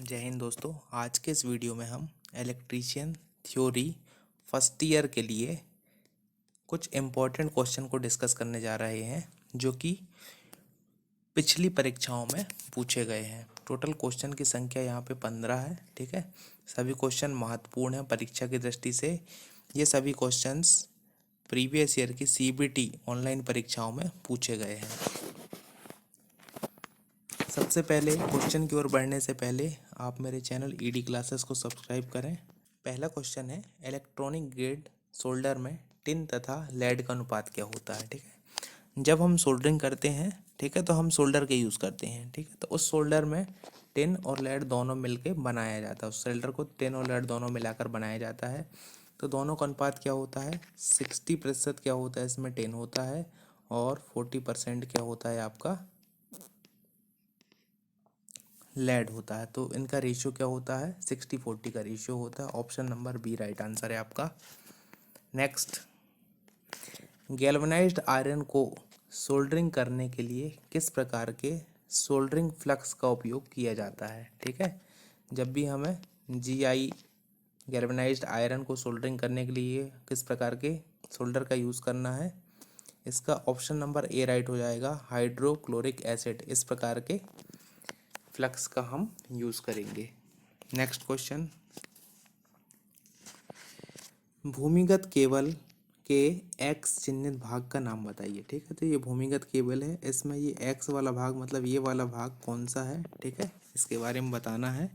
जय हिंद दोस्तों। आज के इस वीडियो में हम इलेक्ट्रीशियन थ्योरी फर्स्ट ईयर के लिए कुछ इम्पोर्टेंट क्वेश्चन को डिस्कस करने जा रहे हैं जो कि पिछली परीक्षाओं में पूछे गए हैं। टोटल क्वेश्चन की संख्या यहाँ पे 15 है। ठीक है, सभी क्वेश्चन महत्वपूर्ण हैं परीक्षा की दृष्टि से। ये सभी क्वेश्चंस प्रीवियस ईयर की CBT ऑनलाइन परीक्षाओं में पूछे गए हैं। सबसे पहले क्वेश्चन की ओर बढ़ने से पहले आप मेरे चैनल ED क्लासेस को सब्सक्राइब करें। पहला क्वेश्चन है, इलेक्ट्रॉनिक ग्रेड सोल्डर में टिन तथा लेड का अनुपात क्या होता है। ठीक है, जब हम सोल्डरिंग करते हैं, ठीक है, तो हम सोल्डर के यूज़ करते हैं। ठीक है, तो उस सोल्डर में टिन और लेड दोनों मिलके बनाया जाता है। उस सोल्डर को टिन और लेड दोनों मिलाकर बनाया जाता है। तो दोनों का अनुपात क्या होता है, 60% क्या होता है इसमें टिन होता है और 40% क्या होता है आपका लेड होता है। तो इनका रेशियो क्या होता है, 60-40 का रेशियो होता है। Option number B right answer है आपका। नेक्स्ट, गैल्वनाइज्ड आयरन को सोल्डरिंग करने के लिए किस प्रकार के सोल्डरिंग फ्लक्स का उपयोग किया जाता है। ठीक है, जब भी हमें GI गैल्वनाइज्ड आयरन को सोल्डरिंग करने के लिए किस प्रकार के सोल्डर का यूज़ करना है, इसका ऑप्शन नंबर ए राइट हो जाएगा, हाइड्रोक्लोरिक एसिड। इस प्रकार के फ्लक्स का हम यूज़ करेंगे। नेक्स्ट क्वेश्चन, भूमिगत केबल के एक्स चिन्हित भाग का नाम बताइए। ठीक है, तो ये भूमिगत केबल है, इसमें ये एक्स वाला भाग मतलब ये वाला भाग कौन सा है। ठीक है, इसके बारे में बताना है।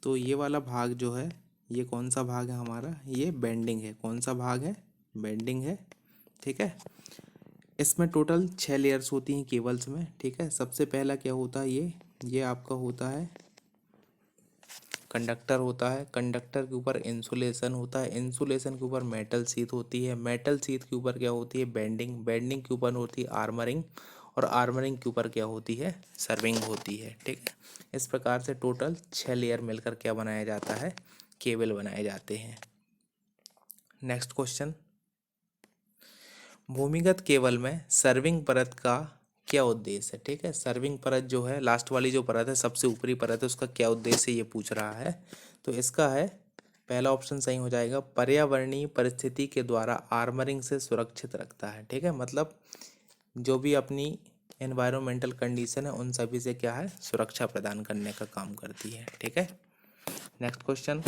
तो ये वाला भाग जो है, ये कौन सा भाग है हमारा, ये बेंडिंग है। कौन सा भाग है, बेंडिंग है। ठीक है, इसमें टोटल 6 लेयर्स होती हैं केबल्स में। ठीक है, सबसे पहला क्या होता है, ये आपका होता है कंडक्टर होता है। कंडक्टर के ऊपर इंसुलेशन होता है। इंसुलेशन के ऊपर मेटल शीट होती है। मेटल शीट के ऊपर क्या होती है, बेंडिंग। बेंडिंग के ऊपर होती है आर्मरिंग और आर्मरिंग के ऊपर क्या होती है, सर्विंग होती है। ठीक है, इस प्रकार से टोटल 6 लेयर मिलकर क्या बनाया जाता है, केबल बनाए जाते हैं। नेक्स्ट क्वेश्चन, भूमिगत केबल में सर्विंग परत का क्या उद्देश्य है। ठीक है, सर्विंग परत जो है, लास्ट वाली जो परत है, सबसे ऊपरी परत है, उसका क्या उद्देश्य ये पूछ रहा है। तो इसका है पहला ऑप्शन सही हो जाएगा, पर्यावरणीय परिस्थिति के द्वारा आर्मरिंग से सुरक्षित रखता है। ठीक है, मतलब जो भी अपनी एनवायरमेंटल कंडीशन है उन सभी से क्या है, सुरक्षा प्रदान करने का काम करती है। ठीक है, नेक्स्ट क्वेश्चन,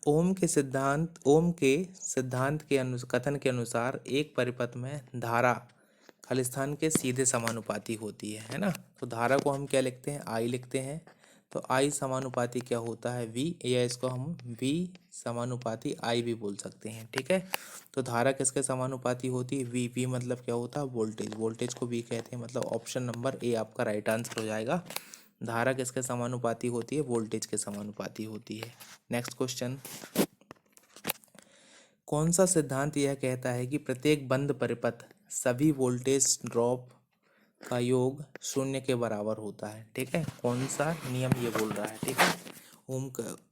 ओम के सिद्धांत के कथन के अनुसार एक परिपथ में धारा खालिस्तान के सीधे समानुपाती होती है ना। तो धारा को हम क्या लिखते हैं, I लिखते हैं। तो I समानुपाती क्या होता है, V, या इसको हम V समानुपाती I भी बोल सकते हैं। ठीक है, तो धारा किसके समानुपाती होती है, V मतलब क्या होता है, वोल्टेज। वोल्टेज को V कहते हैं, मतलब ऑप्शन नंबर ए आपका राइट आंसर हो जाएगा। धारा किसके समानुपाती होती है, वोल्टेज के समानुपाती होती है। नेक्स्ट क्वेश्चन, कौन सा सिद्धांत यह कहता है कि प्रत्येक बंद परिपथ सभी वोल्टेज ड्रॉप का योग 0 के बराबर होता है। ठीक है, कौन सा नियम ये बोल रहा है। ठीक है,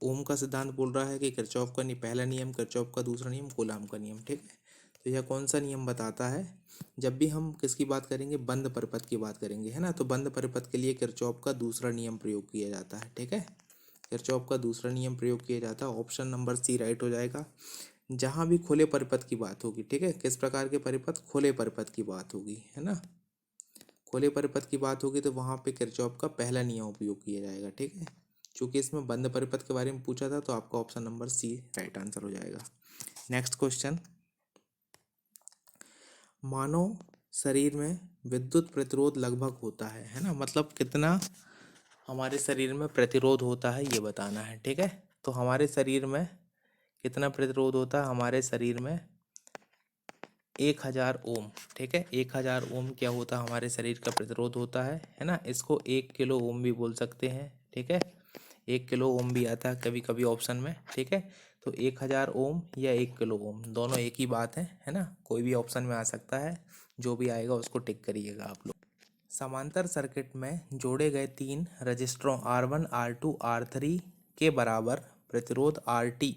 ओम का सिद्धांत बोल रहा है कि किरचॉफ का पहला नियम, किरचॉफ का दूसरा नियम, कूलाम का नियम। ठीक है, तो यह कौन सा नियम बताता है, जब भी हम किसकी बात करेंगे, बंद परिपथ की बात करेंगे, है ना। तो बंद परिपथ के लिए किरचॉफ का दूसरा नियम प्रयोग किया जाता है। ठीक है, किरचॉफ का दूसरा नियम प्रयोग किया जाता है। ऑप्शन नंबर सी राइट हो जाएगा। जहां भी खुले परिपथ की बात होगी, ठीक है, किस प्रकार के परिपथ, खुले परिपथ की बात होगी, है ना, खुले परिपथ की बात होगी तो वहां पे किरचॉफ का पहला नियम उपयोग किया जाएगा। ठीक है, चूंकि इसमें बंद परिपथ के बारे में पूछा था तो आपका option number C right answer हो जाएगा। नेक्स्ट क्वेश्चन, मानव शरीर में विद्युत प्रतिरोध लगभग होता है ना, मतलब कितना हमारे शरीर में प्रतिरोध होता है ये बताना है। ठीक है, तो हमारे शरीर में कितना प्रतिरोध होता है, हमारे शरीर में 1000 ओम। ठीक है, 1000 ओम क्या होता है, हमारे शरीर का प्रतिरोध होता है ना। इसको 1 किलो ओम भी बोल सकते हैं। ठीक है, 1 किलो ओम भी आता है कभी कभी ऑप्शन में। ठीक है, तो 1000 ओम या 1 किलो ओम दोनों एक ही बात है ना, कोई भी ऑप्शन में आ सकता है, जो भी आएगा उसको टिक करिएगा आप लोग। समांतर सर्किट में जोड़े गए 3 रजिस्टरों R1 R2 R3 के बराबर प्रतिरोध RT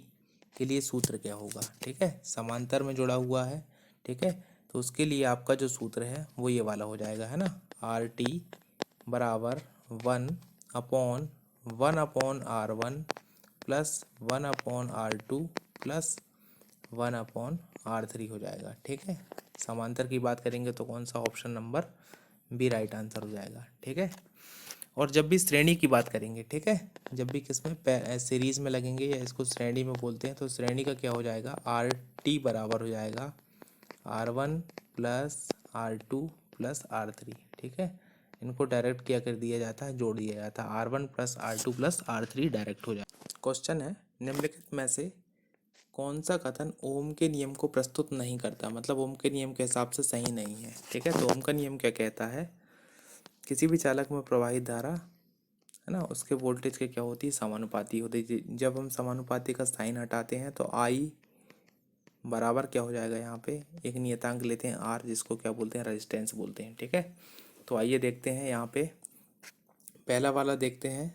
के लिए सूत्र क्या होगा। ठीक है, समांतर में जुड़ा हुआ है। ठीक है, तो उसके लिए आपका जो सूत्र है वो ये वाला हो जाएगा, है ना, RT बराबर 1/√2 1/r1 plus 1/r2 plus 1/r3 हो जाएगा। ठीक है, समांतर की बात करेंगे तो कौन सा, option number B right answer हो जाएगा। ठीक है, और जब भी श्रेणी की बात करेंगे, ठीक है, जब भी किसमें सीरीज में लगेंगे या इसको श्रेणी में बोलते हैं, तो श्रेणी का क्या हो जाएगा, आर टी बराबर हो जाएगा R1 plus R2 plus R3। ठीक है, इनको डायरेक्ट क्या कर दिया जाता है, जोड़ दिया जाता है, R1 plus R2 plus R3 direct हो जाए। क्वेश्चन है, निम्नलिखित में से कौन सा कथन ओम के नियम को प्रस्तुत नहीं करता, मतलब ओम के नियम के हिसाब से सही नहीं है। ठीक है, तो ओम का नियम क्या कहता है, किसी भी चालक में प्रवाहित धारा है ना, उसके वोल्टेज के क्या होती है, समानुपाती होती है। जब हम समानुपाती का साइन हटाते हैं तो आई बराबर क्या हो जाएगा, यहाँ पे एक नियतांक लेते हैं आर, जिसको क्या बोलते हैं, रेजिस्टेंस बोलते हैं। ठीक है, तो आइए देखते हैं यहाँ पे पहला वाला देखते हैं,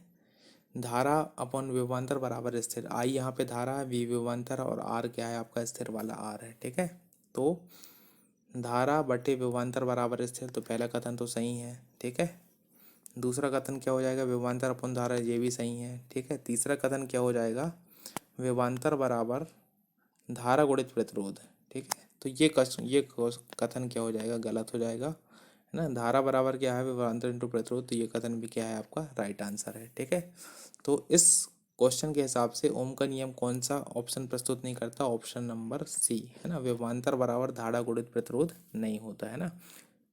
धारा अपन विभवांतर बराबर स्थिर। आई यहाँ पे धारा है, वी विभवांतर, और आर क्या है आपका, स्थिर वाला आर है। ठीक है, तो धारा बटे विभवांतर बराबर स्थिर, तो पहला कथन तो सही है। ठीक है, दूसरा कथन क्या हो जाएगा, विभवांतर अपन धारा, ये भी सही है। ठीक है, तीसरा कथन क्या हो जाएगा, विभवांतर बराबर धारा गुणित प्रतिरोध। ठीक है, तो ये कथन क्या हो जाएगा, गलत हो जाएगा, है ना। धारा बराबर क्या है, विभवांतर इंटू प्रतिरोध, तो ये कथन भी क्या है आपका, राइट आंसर है। ठीक है, तो इस क्वेश्चन के हिसाब से ओम का नियम कौन सा ऑप्शन प्रस्तुत नहीं करता, ऑप्शन नंबर सी, है ना, विभवांतर बराबर धारा गुणित प्रतिरोध नहीं होता है ना।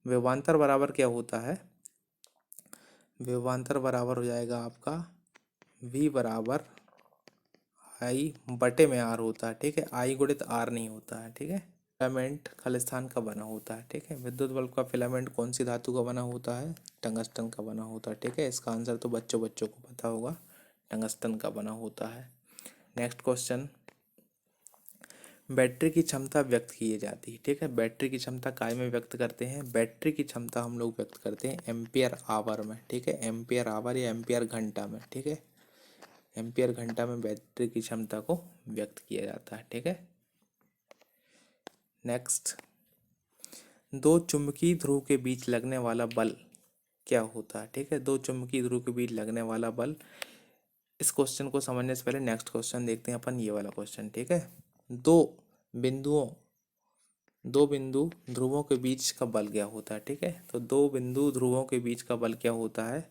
विभवांतर बराबर क्या होता है, विभवांतर बराबर हो जाएगा आपका V बराबर आई बटे में आर होता है। ठीक है, आई गुणित आर नहीं होता है। ठीक है, फिलामेंट खालिस्तान का बना होता है। ठीक है, विद्युत बल्ब का फिलामेंट कौन सी धातु का बना होता है, टंगस्टन का बना होता है। ठीक है, इसका आंसर तो बच्चों बच्चों को पता होगा, टंगस्टन का बना होता है। नेक्स्ट क्वेश्चन, बैटरी की क्षमता व्यक्त की जाती है। ठीक है, बैटरी की क्षमता काय में व्यक्त करते हैं, बैटरी की क्षमता हम लोग व्यक्त करते हैं एम्पियर आवर में। ठीक है, एम्पियर आवर या एम्पियर घंटा में। ठीक है, एम्पियर घंटा में बैटरी की क्षमता को व्यक्त किया जाता है। ठीक है, नेक्स्ट, दो चुंबकीय ध्रुव के बीच लगने वाला बल क्या होता है। ठीक है, दो चुंबकीय ध्रुव के बीच लगने वाला बल, इस क्वेश्चन को समझने से पहले नेक्स्ट क्वेश्चन देखते हैं अपन, ये वाला क्वेश्चन। ठीक है, दो बिंदु ध्रुवों के बीच का बल क्या होता है। ठीक है, तो दो बिंदु ध्रुवों के बीच का बल क्या होता है,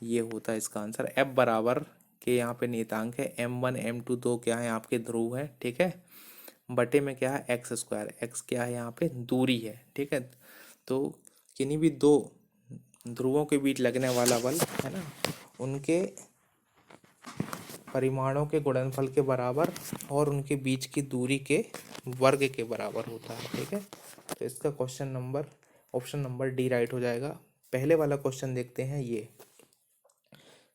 ये होता है इसका आंसर F बराबर के, यहाँ पे नियतांक है M1 M2, दो क्या है आपके ध्रुव है। ठीक है, बटे में क्या है एक्स स्क्वायर, एक्स क्या है यहाँ पे दूरी है। ठीक है, तो किन्हीं भी दो ध्रुवों के बीच लगने वाला बल है ना, उनके परिमाणों के गुणनफल के बराबर और उनके बीच की दूरी के वर्ग के बराबर होता है। ठीक है, तो इसका question number, option number D right हो जाएगा। पहले वाला क्वेश्चन देखते हैं, ये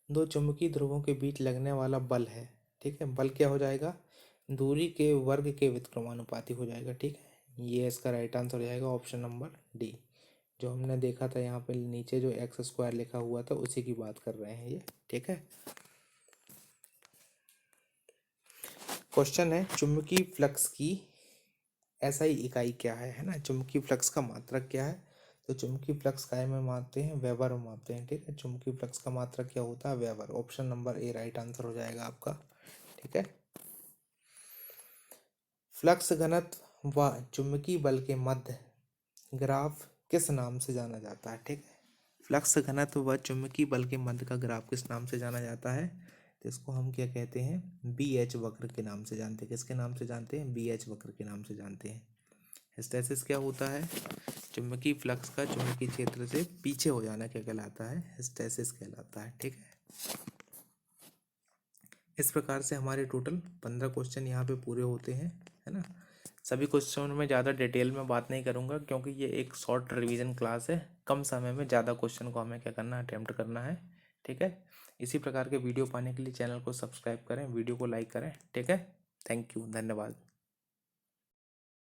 दो चुंबकीय ध्रुवों के बीच लगने वाला बल है। ठीक है, बल क्या हो जाएगा, दूरी के वर्ग के व्युत्क्रमानुपाती हो जाएगा। ठीक है, ये इसका राइट आंसर हो जाएगा, ऑप्शन नंबर डी। जो हमने देखा था यहाँ पे नीचे जो एक्स स्क्वायर लिखा हुआ था, उसी की बात कर रहे हैं ये। ठीक है, क्वेश्चन है, चुंबकीय फ्लक्स की एसआई इकाई क्या है ना, चुंबकीय फ्लक्स का मात्रक क्या है, तो चुंबकीय फ्लक्स काय में मापते हैं, वेबर में मापते हैं। ठीक है, चुंबकीय फ्लक्स का मात्रक क्या होता है, weber, option number A right answer हो जाएगा आपका। ठीक है, फ्लक्स घनत्व व चुंबकीय बल के मध्य ग्राफ किस नाम से जाना जाता है। ठीक है, फ्लक्स घनत्व व चुंबकीय बल के मध्य का ग्राफ किस नाम से जाना जाता है, तो इसको हम क्या कहते हैं, बी एच वक्र के नाम से जानते हैं। किसके नाम से जानते हैं, बी एच वक्र के नाम से जानते हैं। हिस्टैरिसीस क्या होता है, चुंबकीय फ्लक्स का चुंबकीय क्षेत्र से पीछे हो जाना क्या कहलाता है, हिस्टैरिसीस कहलाता है। ठीक है, इस प्रकार से हमारे टोटल 15 क्वेश्चन यहाँ पे पूरे होते हैं, है ना। सभी क्वेश्चन में ज़्यादा डिटेल में बात नहीं करूँगा, क्योंकि ये एक शॉर्ट रिवीजन क्लास है, कम समय में ज़्यादा क्वेश्चन को हमें क्या करना है, अटेम्प्ट करना है। ठीक है, इसी प्रकार के वीडियो पाने के लिए चैनल को सब्सक्राइब करें, वीडियो को लाइक करें। ठीक है, थैंक यू, धन्यवाद।